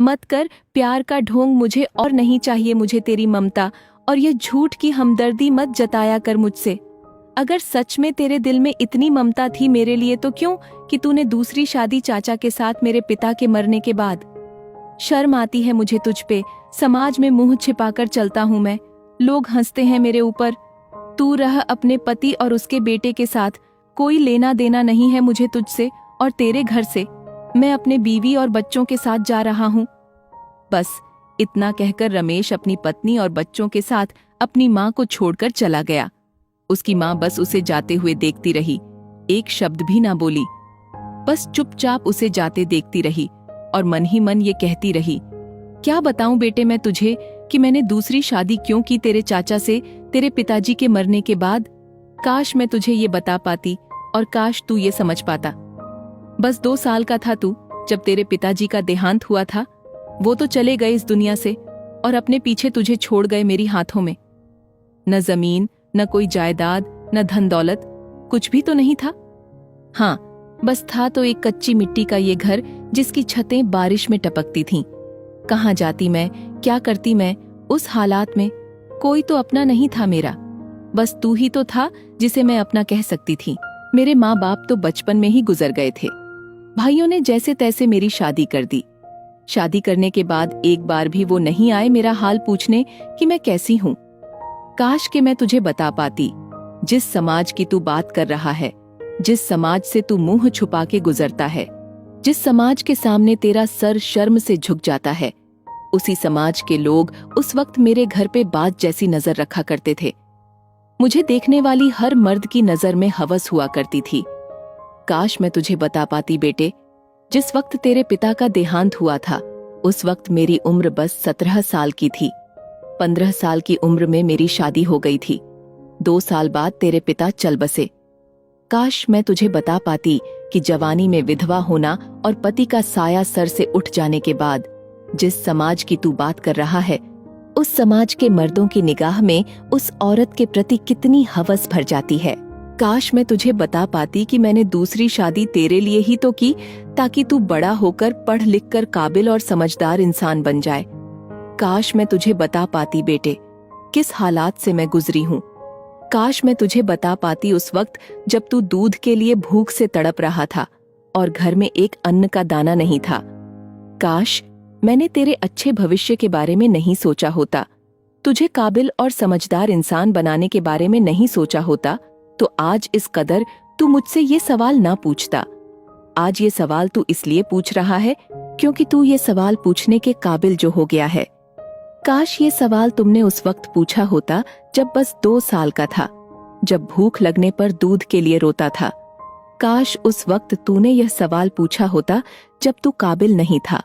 मत कर प्यार का ढोंग मुझे, और नहीं चाहिए मुझे तेरी ममता, और ये झूठ की हमदर्दी मत जताया कर मुझसे। अगर सच में तेरे दिल में इतनी ममता थी मेरे लिए तो क्यों कि तूने दूसरी शादी चाचा के साथ मेरे पिता के मरने के बाद। शर्म आती है मुझे तुझ पे, समाज में मुंह छिपाकर चलता हूँ मैं, लोग हंसते हैं मेरे ऊपर। तू रह अपने पति और उसके बेटे के साथ, कोई लेना देना नहीं है मुझे तुझसे और तेरे घर से। मैं अपने बीवी और बच्चों के साथ जा रहा हूँ। बस इतना कहकर रमेश अपनी पत्नी और बच्चों के साथ अपनी माँ को छोड़कर चला गया। उसकी माँ बस उसे जाते हुए देखती रही, एक शब्द भी ना बोली, बस चुपचाप उसे जाते देखती रही और मन ही मन ये कहती रही, क्या बताऊं बेटे मैं तुझे कि मैंने दूसरी शादी क्यों की तेरे चाचा से तेरे पिताजी के मरने के बाद। काश मैं तुझे ये बता पाती और काश तू ये समझ पाता। बस 2 साल का था तू जब तेरे पिताजी का देहांत हुआ था। वो तो चले गए इस दुनिया से और अपने पीछे तुझे छोड़ गए मेरी हाथों में। न जमीन, न कोई जायदाद, न धन दौलत, कुछ भी तो नहीं था। हाँ, बस था तो एक कच्ची मिट्टी का ये घर जिसकी छतें बारिश में टपकती थीं। कहाँ जाती मैं, क्या करती मैं उस हालात में? कोई तो अपना नहीं था मेरा, बस तू ही तो था जिसे मैं अपना कह सकती थी। मेरे माँ बाप तो बचपन में ही गुजर गए थे। भाइयों ने जैसे तैसे मेरी शादी कर दी। शादी करने के बाद एक बार भी वो नहीं आए मेरा हाल पूछने कि मैं कैसी हूँ। काश कि मैं तुझे बता पाती, जिस समाज की तू बात कर रहा है, जिस समाज से तू मुंह छुपा के गुजरता है, जिस समाज के सामने तेरा सर शर्म से झुक जाता है, उसी समाज के लोग उस वक्त मेरे घर पे बात जैसी नजर रखा करते थे। मुझे देखने वाली हर मर्द की नजर में हवस हुआ करती थी। काश मैं तुझे बता पाती बेटे, जिस वक्त तेरे पिता का देहांत हुआ था उस वक्त मेरी उम्र बस 17 साल की थी। 15 साल की उम्र में मेरी शादी हो गई थी। 2 साल बाद तेरे पिता चल बसे। काश मैं तुझे बता पाती कि जवानी में विधवा होना और पति का साया सर से उठ जाने के बाद जिस समाज की तू बात कर रहा है, उस समाज के मर्दों की निगाह में उस औरत के प्रति कितनी हवस भर जाती है। काश मैं तुझे बता पाती कि मैंने दूसरी शादी तेरे लिए ही तो की ताकि तू बड़ा होकर पढ़ लिख कर काबिल और समझदार इंसान बन जाए। काश मैं तुझे बता पाती बेटे, किस हालात से मैं गुजरी हूँ। काश मैं तुझे बता पाती उस वक्त जब तू दूध के लिए भूख से तड़प रहा था और घर में एक अन्न का दाना नहीं था। काश मैंने तेरे अच्छे भविष्य के बारे में नहीं सोचा होता, तुझे काबिल और समझदार इंसान बनाने के बारे में नहीं सोचा होता, तो आज इस कदर तू मुझसे ये सवाल ना पूछता। आज ये सवाल तू इसलिए पूछ रहा है क्योंकि तू ये सवाल पूछने के काबिल जो हो गया है। काश ये सवाल तुमने उस वक्त पूछा होता जब बस 2 साल का था, जब भूख लगने पर दूध के लिए रोता था। काश उस वक्त तूने यह सवाल पूछा होता जब तू काबिल नहीं था।